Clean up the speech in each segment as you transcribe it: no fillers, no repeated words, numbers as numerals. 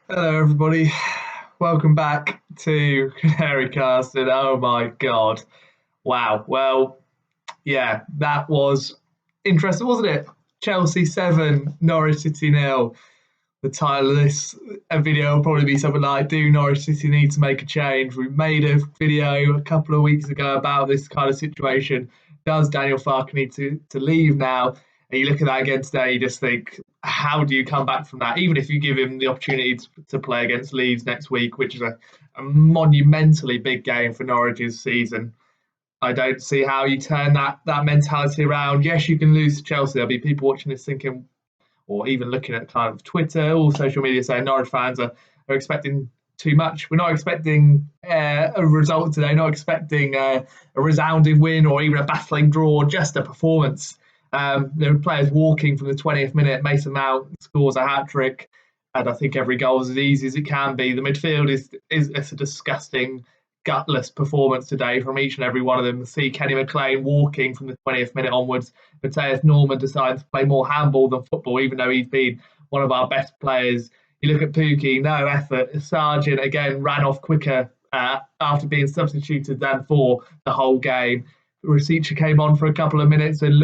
Hello, everybody. Welcome back to Canary Cast. And oh my God. Wow. Well, yeah, that was interesting, wasn't it? Chelsea 7, Norwich City nil. The title of this video will probably be something like Do Norwich City need to make a change? We made a video a couple of weeks ago about this kind of situation. Does Daniel Farke need to leave now? And you look at that again today, you just think, how do you come back from that? Even if you give him the opportunity to play against Leeds next week, which is a monumentally big game for Norwich's season, I don't see how you turn that mentality around. Yes, you can lose to Chelsea. There'll be people watching this thinking, or even looking at kind of Twitter or social media saying Norwich fans are expecting too much. We're not expecting a result today, not expecting a resounding win or even a battling draw, just a performance. There were players walking from the 20th minute. Mason Mount scores a hat trick, and I think every goal is as easy as it can be. The midfield is a disgusting, gutless performance today from each and every one of them. See Kenny McLean walking from the 20th minute onwards. Matthias Norman decided to play more handball than football, even though he's been one of our best players. You look at Pookie, no effort. Sargent, again, ran off quicker after being substituted than for the whole game. Rasica came on for a couple of minutes and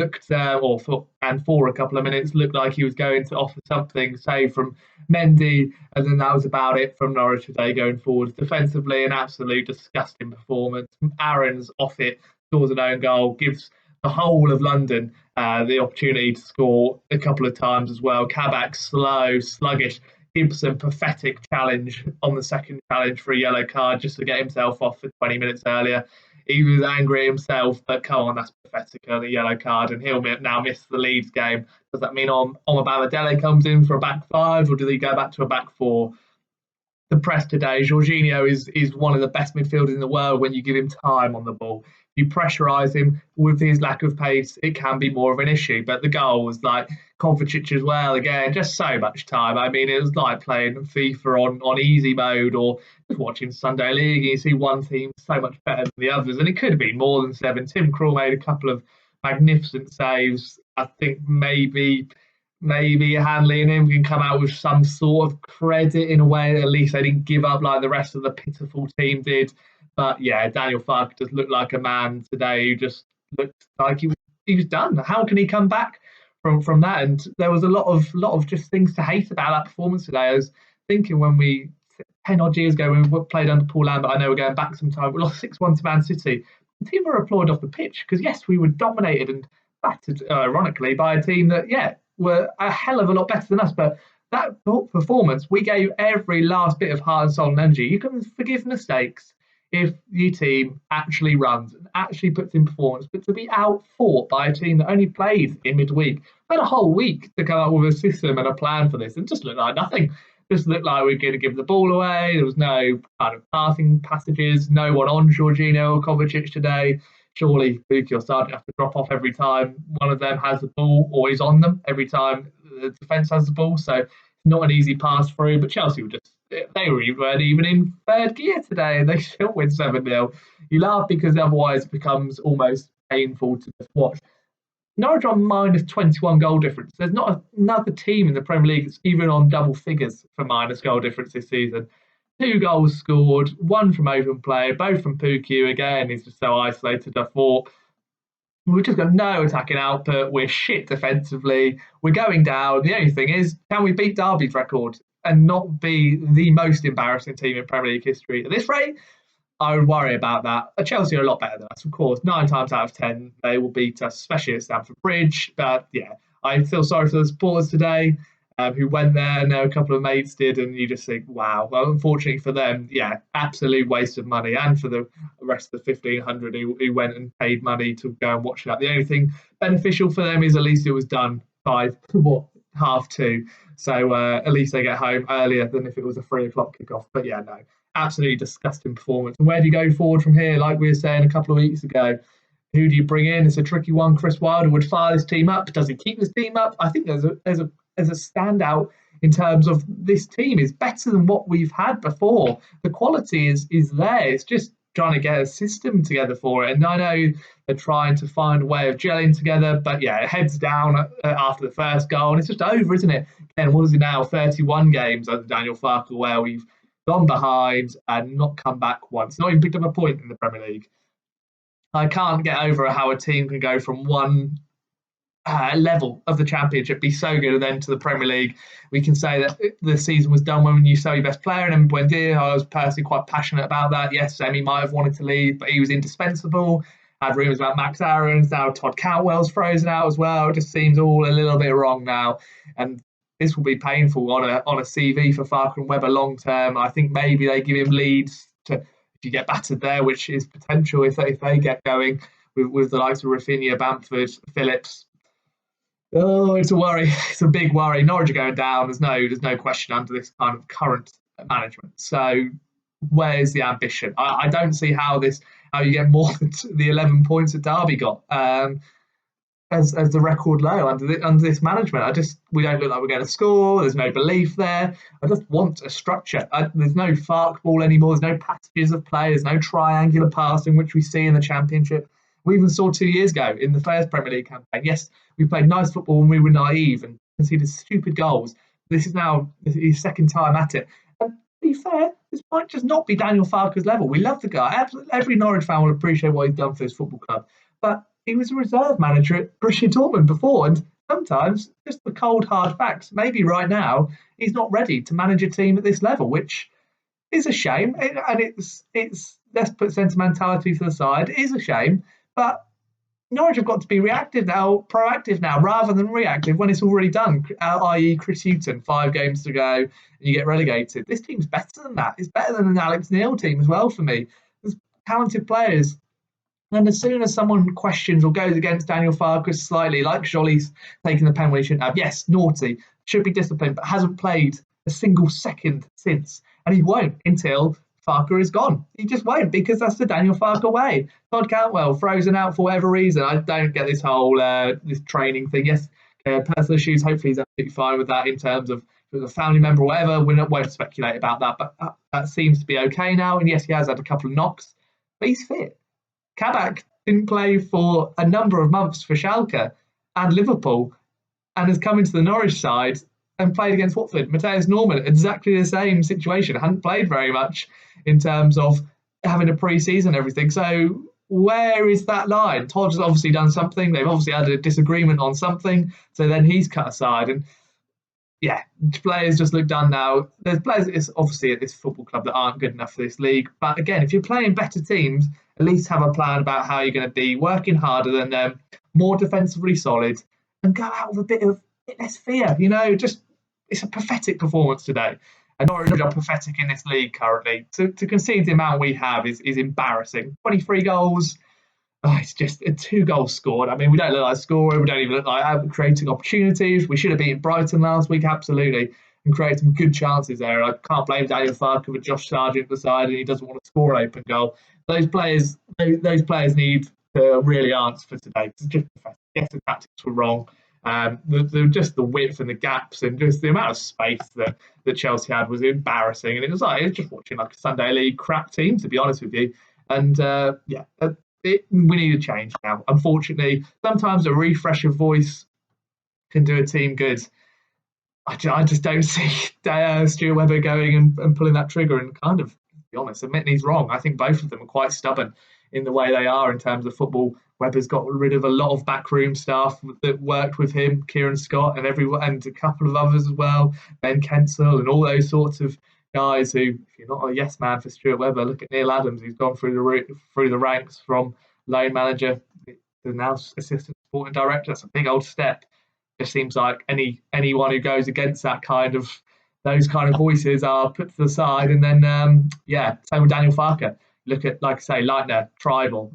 for a couple of minutes looked like he was going to offer something, say from Mendy, and then that was about it from Norwich today going forward. Defensively, an absolute disgusting performance. Aaron's off it, scores an own goal, gives the whole of London the opportunity to score a couple of times as well. Kabak slow, sluggish. Gibson pathetic challenge on the second challenge for a yellow card just to get himself off for 20 minutes earlier. He was angry himself, but come on, that's pathetic on a yellow card, and he'll now miss the Leeds game. Does that mean Omobamidele comes in for a back five, or does he go back to a back four? The press today, Jorginho is one of the best midfielders in the world when you give him time on the ball. You pressurise him with his lack of pace, it can be more of an issue. But the goal was like Kovacic as well, again, just so much time. I mean, it was like playing FIFA on easy mode or just watching Sunday League. You see one team so much better than the others, and it could have been more than 7. Tim Krul made a couple of magnificent saves. I think maybe Hanley and him can come out with some sort of credit in a way. At least they didn't give up like the rest of the pitiful team did. But yeah, Daniel Farke just looked like a man today who just looked like he was done. How can he come back from that? And there was a lot of just things to hate about that performance today. I was thinking when we 10 odd years ago when we played under Paul Lambert, I know we're going back some time, we lost 6-1 to Man City. The team were applauded off the pitch because yes, we were dominated and battered, ironically, by a team that were a hell of a lot better than us. But that performance, we gave every last bit of heart and soul and energy. You can forgive mistakes if your team actually runs and actually puts in performance, but to be outfought by a team that only played in midweek, had a whole week to come up with a system and a plan for this, and just looked like nothing. Just looked like we were going to give the ball away. There was no kind of passing passages, no one on Jorginho or Kovacic today. Surely Pookie or Sargent have to drop off every time one of them has the ball or is on them every time the defence has the ball. So it's not an easy pass through, but Chelsea weren't even in third gear today and they still win 7-0. You laugh because otherwise it becomes almost painful to just watch. Norwich on minus 21 goal difference. There's not another team in the Premier League that's even on double figures for minus goal difference this season. 2 goals scored, 1 from open play, both from Pookie, again, he's just so isolated. I thought, we've just got no attacking output, we're shit defensively, we're going down. The only thing is, can we beat Derby's record and not be the most embarrassing team in Premier League history? At this rate, I would worry about that. Chelsea are a lot better than us, of course. 9 times out of 10, they will beat us, especially at Stamford Bridge. But yeah, I feel sorry for the supporters today who went there. I know a couple of mates did, and you just think, wow. Well, unfortunately for them, yeah, absolute waste of money. And for the rest of the 1,500 who went and paid money to go and watch that. The only thing beneficial for them is at least it was done by, 2:30. So at least they get home earlier than if it was a 3 o'clock kickoff. But yeah, no, absolutely disgusting performance. And where do you go forward from here? Like we were saying a couple of weeks ago, who do you bring in? It's a tricky one. Chris Wilder would fire his team up. Does he keep his team up? I think there's a standout in terms of this team is better than what we've had before. The quality is there. It's just trying to get a system together for it. And I know they're trying to find a way of gelling together, but yeah, heads down after the first goal, and it's just over, isn't it? And what is it now? 31 games under Daniel Farke where we've gone behind and not come back once, not even picked up a point in the Premier League. I can't get over how a team can go from one level of the Championship, be so good, and then to the Premier League. We can say that the season was done when you sell your best player, and Buendia, I was personally quite passionate about that. Yes, Semi might have wanted to leave, but he was indispensable. Had rumours about Max Aarons, now Todd Cantwell's frozen out as well. It just seems all a little bit wrong now, and this will be painful on a CV for Farke and Webber long term. I think maybe they give him leads to if you get battered there, which is potential if they get going with the likes of Rafinha, Bamford, Phillips. Oh, it's a worry. It's a big worry. Norwich are going down. There's no question under this kind of current management. So where's the ambition? I don't see how you get more than the 11 points that Derby got as the record low under this management. We don't look like we're going to score. There's no belief there. I just want a structure. There's no Farke ball anymore. There's no passages of play. There's no triangular passing, which we see in the Championship. We even saw 2 years ago in the first Premier League campaign. Yes, we played nice football when we were naive and conceded stupid goals. This is now his second time at it. And to be fair, this might just not be Daniel Farke's level. We love the guy. Every Norwich fan will appreciate what he's done for his football club. But he was a reserve manager at Borussia Dortmund before, and sometimes just the cold, hard facts. Maybe right now he's not ready to manage a team at this level, which is a shame. It's let's put sentimentality to the side. It is a shame. But Norwich have got to be proactive now, rather than reactive when it's already done, i.e. Chris Hughton, 5 games to go, and you get relegated. This team's better than that. It's better than an Alex Neil team as well for me. There's talented players. And as soon as someone questions or goes against Daniel Farke slightly, like Jolly's taking the pen when he shouldn't have, yes, naughty, should be disciplined, but hasn't played a single second since. And he won't until Farke is gone. He just won't, because that's the Daniel Farke way. Todd Cantwell frozen out for whatever reason. I don't get this whole this training thing. Yes, personal issues. Hopefully he's absolutely fine with that in terms of a family member or whatever. We won't speculate about that, but that seems to be okay now. And yes, he has had a couple of knocks, but he's fit. Kabak didn't play for a number of months for Schalke and Liverpool, and has come into the Norwich side and played against Watford. Matthias Norman, exactly the same situation, hadn't played very much in terms of having a pre-season and everything. So where is that line? Todd's obviously done something. They've obviously had a disagreement on something. So then he's cut aside. And yeah, players just look done now. There's players obviously at this football club that aren't good enough for this league. But again, if you're playing better teams, at least have a plan about how you're going to be working harder than them, more defensively solid, and go out with a bit less fear. Just it's a pathetic performance today. And Norwich are pathetic in this league currently. To concede the amount we have is embarrassing. 23 goals. It's just 2 goals scored. I mean, we don't look like scoring. We don't even look like creating opportunities. We should have beaten Brighton last week, absolutely, and created some good chances there. I can't blame Daniel Farke with Josh Sargent at the side, and he doesn't want to score an open goal. Those players need to really answer for today. It's just pathetic. Yes, the tactics were wrong. Just the width and the gaps and just the amount of space that Chelsea had was embarrassing. And it was just watching like a Sunday League crap team, to be honest with you. And we need a change now. Unfortunately, sometimes a refresh of voice can do a team good. I just don't see Stuart Webber going and pulling that trigger and kind of, to be honest, admitting he's wrong. I think both of them are quite stubborn in the way they are in terms of football. Webber's got rid of a lot of backroom staff that worked with him, Kieran Scott and a couple of others as well, Ben Kensel and all those sorts of guys who, if you're not a yes man for Stuart Webber, look at Neil Adams, who's gone through the ranks from loan manager to now assistant sporting director. That's a big old step. Just seems like anyone who goes against those kind of voices are put to the side. And then same with Daniel Farke. Look at, like I say, Leitner, Tribal,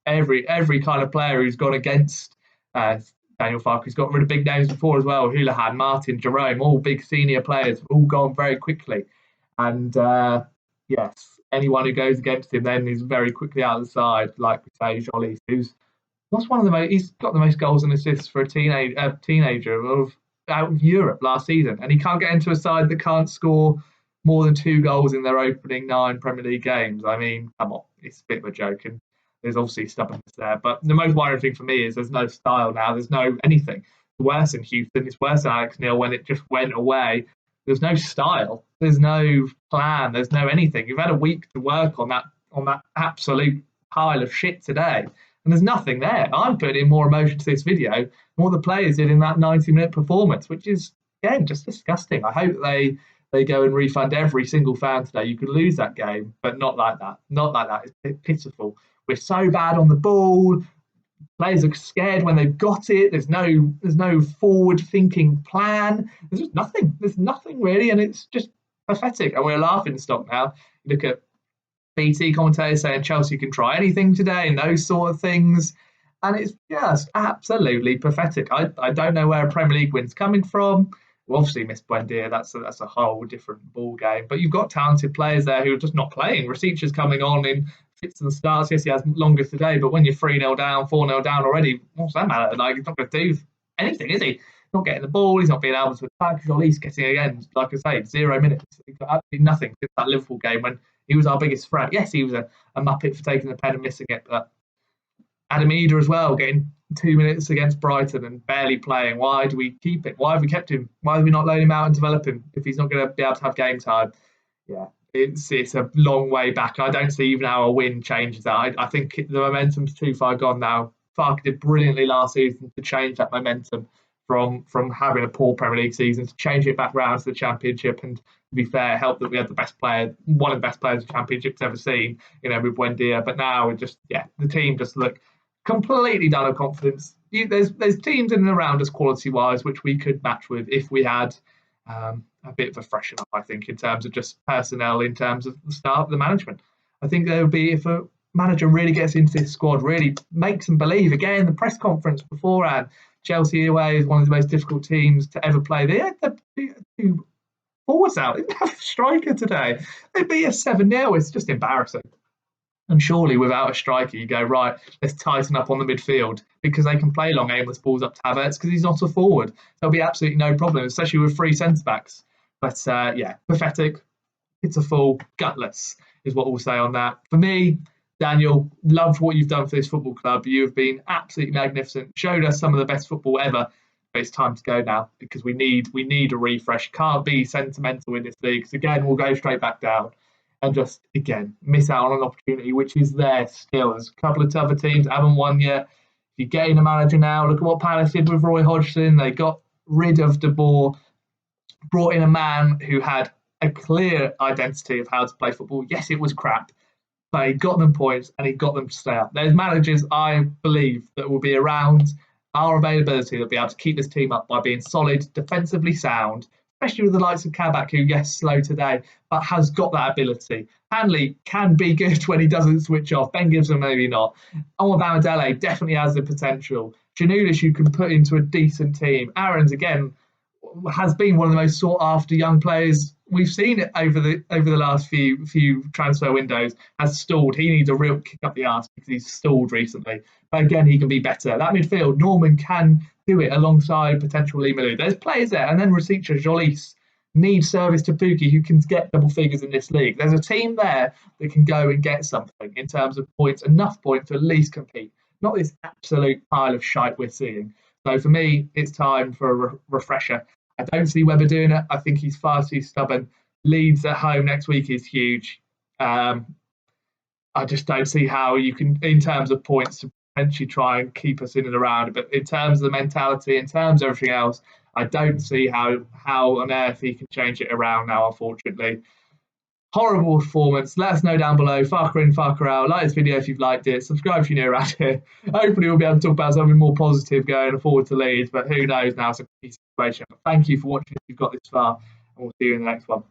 every kind of player who's gone against Daniel Farke, who's got rid of big names before as well. Houlihan, Martin, Jerome, all big senior players, all gone very quickly. And yes, anyone who goes against him then is very quickly out of the side. Like we say, Joly, he's got the most goals and assists for a teenager out of Europe last season, and he can't get into a side that can't score more than 2 goals in their opening 9 Premier League games. I mean, come on, it's a bit of a joke, and there's obviously stubbornness there. But the most worrying thing for me is there's no style now. There's no anything. It's worse in Houston. It's worse than Alex Neil when it just went away. There's no style. There's no plan. There's no anything. You've had a week to work on that absolute pile of shit today, and there's nothing there. I'm putting in more emotion to this video than what the players did in that 90-minute performance, which is again just disgusting. I hope they go and refund every single fan today. You could lose that game, but not like that. Not like that. It's pitiful. We're so bad on the ball. Players are scared when they've got it. There's no forward-thinking plan. There's just nothing. There's nothing really, and it's just pathetic. And we're laughing stock now. You look at BT commentators saying Chelsea can try anything today and those sort of things, and it's just absolutely pathetic. I don't know where a Premier League win's coming from. We obviously missed Buendia. That's a whole different ball game. But you've got talented players there who are just not playing. Rasica's coming on in fits and starts. Yes, he has longer today, but when you're 3-0 down, 4-0 down already, what's that matter? Like, he's not going to do anything, is he? He's not getting the ball. He's not being able to attack. Jolis getting again, like I say, 0 minutes. He's got absolutely nothing since that Liverpool game when he was our biggest threat. Yes, he was a muppet for taking the pen and missing it, but Adam Eder as well, getting 2 minutes against Brighton and barely playing. Why do we keep it? Why have we kept him? Why have we not loan him out and develop him if he's not going to be able to have game time? Yeah, it's a long way back. I don't see even how a win changes that. I think the momentum's too far gone now. Farke did brilliantly last season to change that momentum from having a poor Premier League season to change it back round to the Championship. And to be fair, it helped that we had the best player, one of the best players the Championship's ever seen, with Buendia. But now the team just look completely done of confidence. There's teams in and around us quality-wise which we could match with if we had a bit of a freshen up, I think, in terms of just personnel, in terms of the start, the management. I think there would be, if a manager really gets into this squad, really makes them believe. Again, the press conference beforehand, Chelsea away is one of the most difficult teams to ever play. They had the two forwards out. They didn't have a striker today. They beat us 7-0. It's just embarrassing. And surely without a striker, you go, right, let's tighten up on the midfield because they can play long aimless balls up to Havertz because he's not a forward. There'll be absolutely no problem, especially with 3 centre-backs. But pathetic, pitiful, gutless is what we'll say on that. For me, Daniel, loved what you've done for this football club. You have been absolutely magnificent, showed us some of the best football ever. But it's time to go now because we need a refresh. Can't be sentimental in this league because, again, we'll go straight back down. And just, again, miss out on an opportunity which is there still. There's a couple of other teams that haven't won yet. If you're getting a manager now, look at what Palace did with Roy Hodgson. They got rid of De Boer, brought in a man who had a clear identity of how to play football. Yes, it was crap, but he got them points and he got them to stay up. There's managers, I believe, that will be around our availability that'll be able to keep this team up by being solid, defensively sound, especially with the likes of Kabak, who, yes, slow today, but has got that ability. Hanley can be good when he doesn't switch off. Ben Gibson, maybe not. Omar Bamadele definitely has the potential. Janulis, you can put into a decent team. Aaron's, again, has been one of the most sought-after young players we've seen it over the last few transfer windows. Has stalled. He needs a real kick up the arse because he's stalled recently. But again, he can be better. That midfield, Norman can do it alongside potential Lee Malou. There's players there, and then Rasica, Jolis needs service to Pukki, who can get double figures in this league. There's a team there that can go and get something in terms of points, enough points to at least compete. Not this absolute pile of shite we're seeing. So for me, it's time for a refresher. I don't see Webber doing it. I think he's far too stubborn. Leeds at home next week is huge. I just don't see how you can, in terms of points, to potentially try and keep us in and around. But in terms of the mentality, in terms of everything else, I don't see how on earth he can change it around now, unfortunately. Horrible performance. Let us know down below. Farke in, Farke out. Like this video if you've liked it. Subscribe if you're new around here. Hopefully we'll be able to talk about something more positive going forward to Leeds. But who knows now? It's a piece of situation. But thank you for watching if you've got this far. And we'll see you in the next one.